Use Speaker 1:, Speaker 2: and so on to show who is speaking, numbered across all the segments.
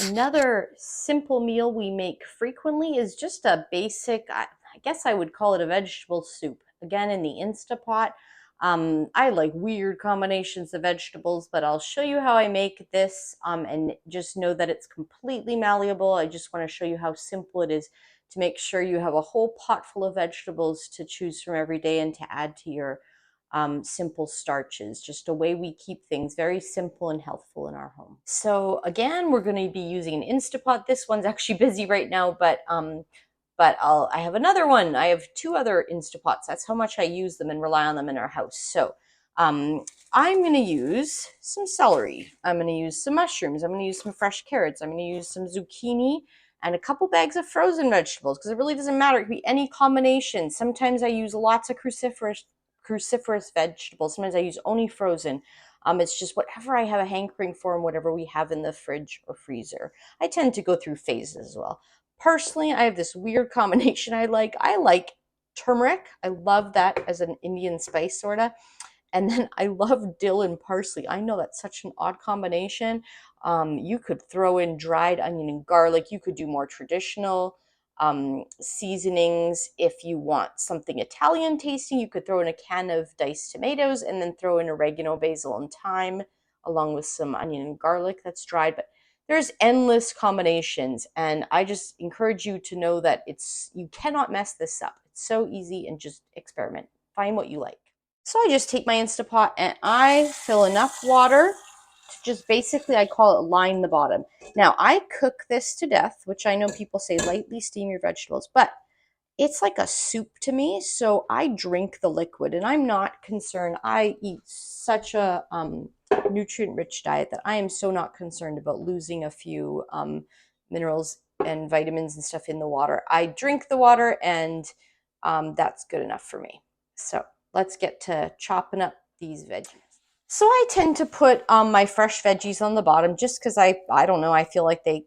Speaker 1: Another simple meal we make frequently is just a basic, I guess I would call it a vegetable soup. Again, in the Instapot. I like weird combinations of vegetables, but I'll show you how I make this, and just know that it's completely malleable. I just want to show you how simple it is to make sure you have a whole pot full of vegetables to choose from every day and to add to your simple starches. Just a way we keep things very simple and healthful in our home. So again, we're going to be using an Instapot. This one's actually busy right now, but I have another one. I have two other Instapots. That's how much I use them and rely on them in our house. So I'm going to use some celery. I'm going to use some mushrooms. I'm going to use some fresh carrots. I'm going to use some zucchini and a couple bags of frozen vegetables, because it really doesn't matter. It could be any combination. Sometimes I use lots of cruciferous vegetables. Sometimes I use only frozen. It's just whatever I have a hankering for and whatever we have in the fridge or freezer. I tend to go through phases as well. Personally, I have this weird combination I like. I like turmeric. I love that as an Indian spice, sort of. And then I love dill and parsley. I know that's such an odd combination. You could throw in dried onion and garlic. You could do more traditional seasonings. If you want something Italian tasting, you could throw in a can of diced tomatoes and then throw in oregano, basil, and thyme, along with some onion and garlic that's dried. But there's endless combinations, and I just encourage you to know that you cannot mess this up. It's so easy, and just experiment. Find what you like. So I just take my Instapot and I fill enough water to just basically, I call it line the bottom. Now I cook this to death, which I know people say lightly steam your vegetables, but it's like a soup to me. So I drink the liquid, and I'm not concerned. I eat such a nutrient-rich diet that I am so not concerned about losing a few minerals and vitamins and stuff in the water. I drink the water, and that's good enough for me. So let's get to chopping up these veggies. So I tend to put my fresh veggies on the bottom just because I don't know, I feel like they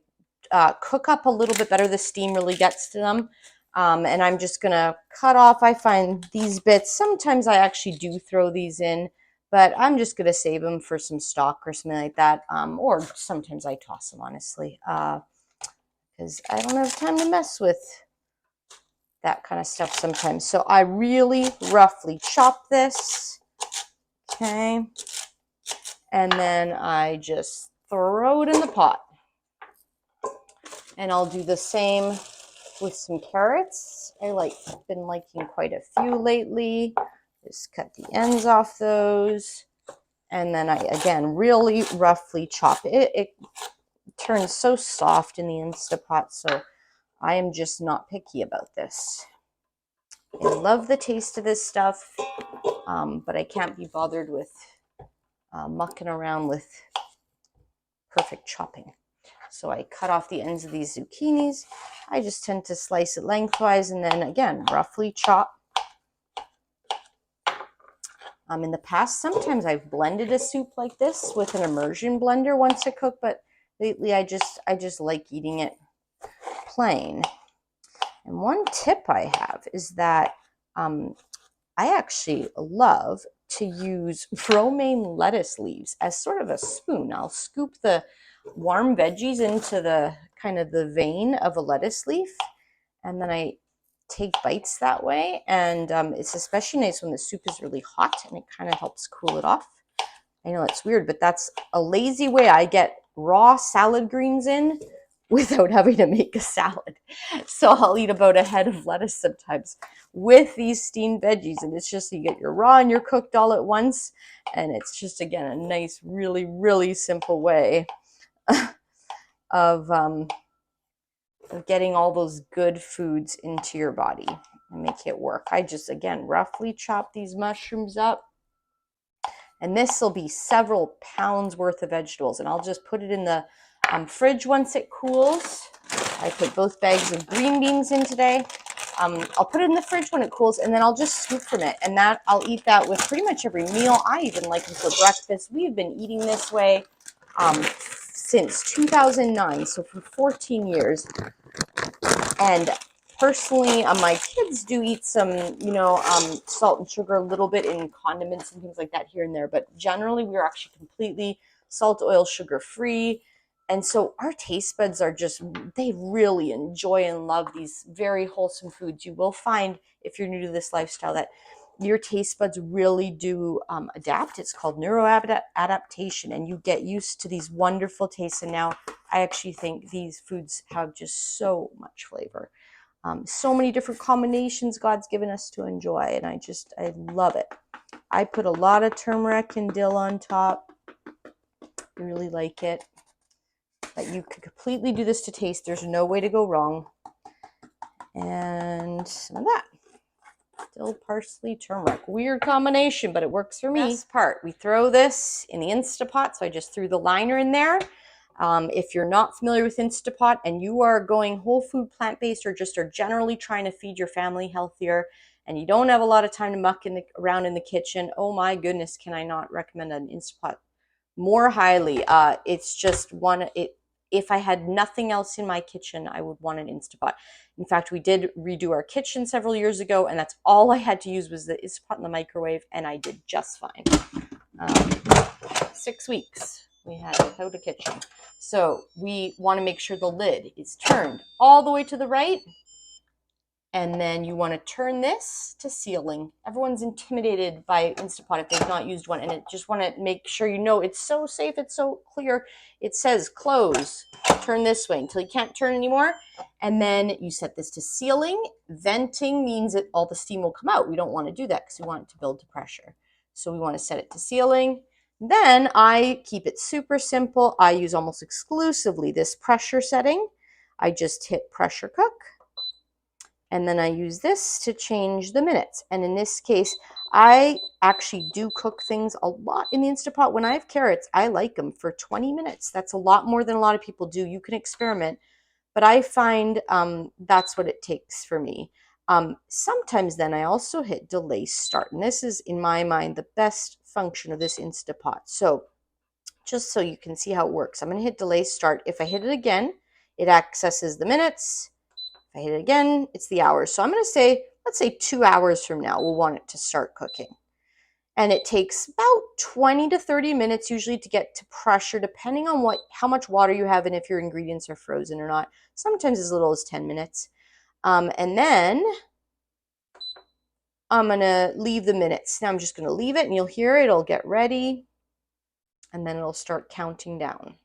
Speaker 1: cook up a little bit better. The steam really gets to them. And I'm just going to cut off, I find these bits. Sometimes I actually do throw these in, but I'm just going to save them for some stock or something like that. Or sometimes I toss them, honestly, because I don't have time to mess with that kind of stuff sometimes. So I really roughly chop this. Okay. And then I just throw it in the pot. And I'll do the same with some carrots. I've been liking quite a few lately. Just cut the ends off those. And then I, again, really roughly chop it. It turns so soft in the Instapot, so I am just not picky about this. I love the taste of this stuff, but I can't be bothered with mucking around with perfect chopping. So I cut off the ends of these zucchinis. I just tend to slice it lengthwise and then, again, roughly chop. In the past, sometimes I've blended a soup like this with an immersion blender once it cooked, but lately I just like eating it plain. And one tip I have is that I actually love to use romaine lettuce leaves as sort of a spoon. I'll scoop the warm veggies into the kind of the vein of a lettuce leaf, and then I take bites that way. And it's especially nice when the soup is really hot, and it kind of helps cool it off. I know it's weird, but that's a lazy way I get raw salad greens in without having to make a salad. So I'll eat about a head of lettuce sometimes with these steamed veggies, and it's just, you get your raw and your cooked all at once, and it's just, again, a nice, really, really simple way of getting all those good foods into your body and make it work. I just, again, roughly chop these mushrooms up, and this will be several pounds worth of vegetables, and I'll just put it in the fridge once it cools. I put both bags of green beans in today. I'll put it in the fridge when it cools, and then I'll just scoop from it, and that I'll eat that with pretty much every meal. I even like them for breakfast. We've been eating this way since 2009, so for 14 years. And personally, my kids do eat some, salt and sugar a little bit in condiments and things like that here and there, but generally we're actually completely salt, oil, sugar free. And so our taste buds are just, they really enjoy and love these very wholesome foods. You will find, if you're new to this lifestyle, that your taste buds really do adapt. It's called neuroadaptation, and you get used to these wonderful tastes. And now I actually think these foods have just so much flavor. So many different combinations God's given us to enjoy, and I love it. I put a lot of turmeric and dill on top. I really like it. But you could completely do this to taste. There's no way to go wrong. And some of that. Dill, parsley, turmeric. Weird combination, but it works for me. Best part, we throw this in the Instapot. So I just threw the liner in there. If you're not familiar with Instapot and you are going whole food plant-based or just are generally trying to feed your family healthier and you don't have a lot of time to muck around in the kitchen, oh my goodness, can I not recommend an Instapot more highly. It's just if I had nothing else in my kitchen, I would want an Instapot. In fact, we did redo our kitchen several years ago, and that's all I had to use was the Instapot in the microwave, and I did just fine. 6 weeks we had without a kitchen. So we want to make sure the lid is turned all the way to the right. And then you want to turn this to sealing. Everyone's intimidated by Instapot if they've not used one. And just want to make sure you know it's so safe, it's so clear. It says close, turn this way until you can't turn anymore. And then you set this to sealing. Venting means that all the steam will come out. We don't want to do that because we want it to build to pressure. So we want to set it to sealing. Then I keep it super simple. I use almost exclusively this pressure setting. I just hit pressure cook. And then I use this to change the minutes. And in this case, I actually do cook things a lot in the Instapot. When I have carrots, I like them for 20 minutes. That's a lot more than a lot of people do. You can experiment. But I find that's what it takes for me. Sometimes then I also hit delay start. And this is, in my mind, the best function of this Instapot. So just so you can see how it works, I'm going to hit delay start. If I hit it again, it accesses the minutes. If I hit it again, it's the hours. So I'm going to say, let's say 2 hours from now, we'll want it to start cooking. And it takes about 20 to 30 minutes usually to get to pressure, depending on how much water you have and if your ingredients are frozen or not. Sometimes as little as 10 minutes. And then I'm going to leave the minutes. Now I'm just going to leave it and you'll hear it. It'll get ready. And then it'll start counting down.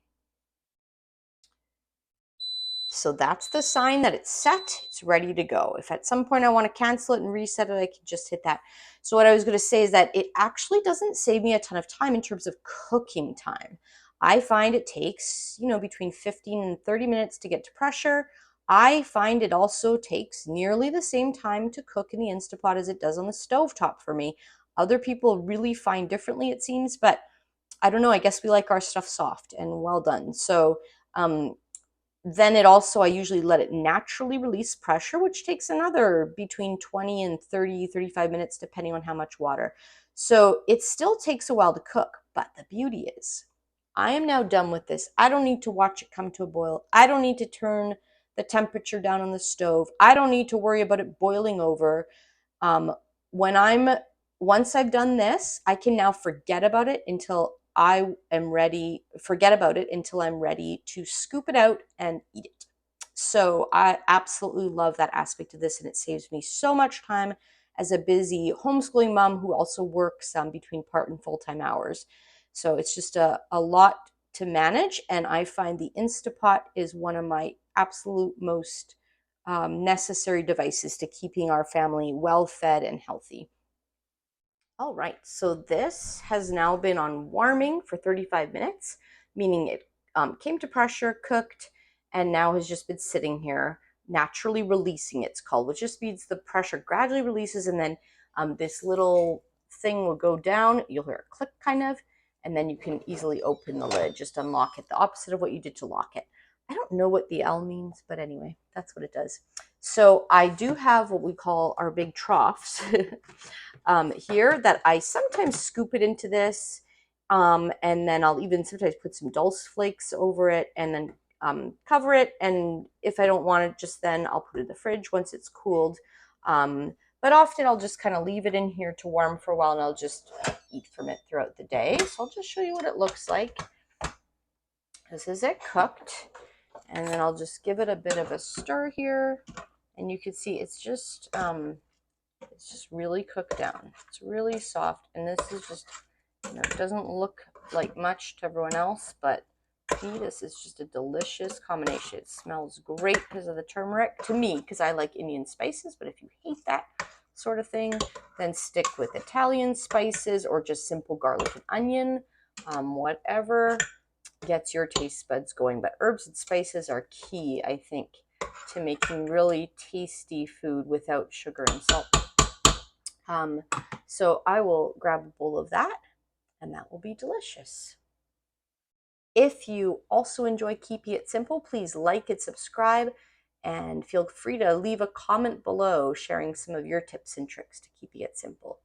Speaker 1: So that's the sign that it's set, it's ready to go. If at some point I want to cancel it and reset it, I can just hit that. So what I was going to say is that it actually doesn't save me a ton of time in terms of cooking time. I find it takes, between 15 and 30 minutes to get to pressure. I find it also takes nearly the same time to cook in the Instapot as it does on the stovetop for me. Other people really find differently, it seems, but I don't know. I guess we like our stuff soft and well done. So, then I usually let it naturally release pressure, which takes another between 20 and 30, 35 minutes, depending on how much water. So it still takes a while to cook, but the beauty is I am now done with this. I don't need to watch it come to a boil. I don't need to turn the temperature down on the stove. I don't need to worry about it boiling over. Once I've done this, I can now forget about it until I'm ready to scoop it out and eat it. So I absolutely love that aspect of this, and it saves me so much time as a busy homeschooling mom who also works between part and full-time hours. So it's just a lot to manage, and I find the Instapot is one of my absolute most necessary devices to keeping our family well-fed and healthy. All right, so this has now been on warming for 35 minutes, meaning it came to pressure, cooked, and now has just been sitting here, naturally releasing, it's called, which just means the pressure gradually releases, and then this little thing will go down. You'll hear a click kind of, and then you can easily open the lid, just unlock it, the opposite of what you did to lock it. I don't know what the L means, but anyway, that's what it does. So I do have what we call our big troughs here that I sometimes scoop it into this, and then I'll even sometimes put some dulse flakes over it and then cover it. And if I don't want it just then, I'll put it in the fridge once it's cooled. But often I'll just kind of leave it in here to warm for a while, and I'll just eat from it throughout the day. So I'll just show you what it looks like. This is it cooked. And then I'll just give it a bit of a stir here. And you can see it's just really cooked down. It's really soft. And this is just, it doesn't look like much to everyone else, but this is just a delicious combination. It smells great because of the turmeric to me, because I like Indian spices. But if you hate that sort of thing, then stick with Italian spices or just simple garlic and onion, whatever gets your taste buds going. But herbs and spices are key, I think, to making really tasty food without sugar and salt. So I will grab a bowl of that, and that will be delicious. If you also enjoy keeping it simple, please like and subscribe, and feel free to leave a comment below sharing some of your tips and tricks to keeping it simple.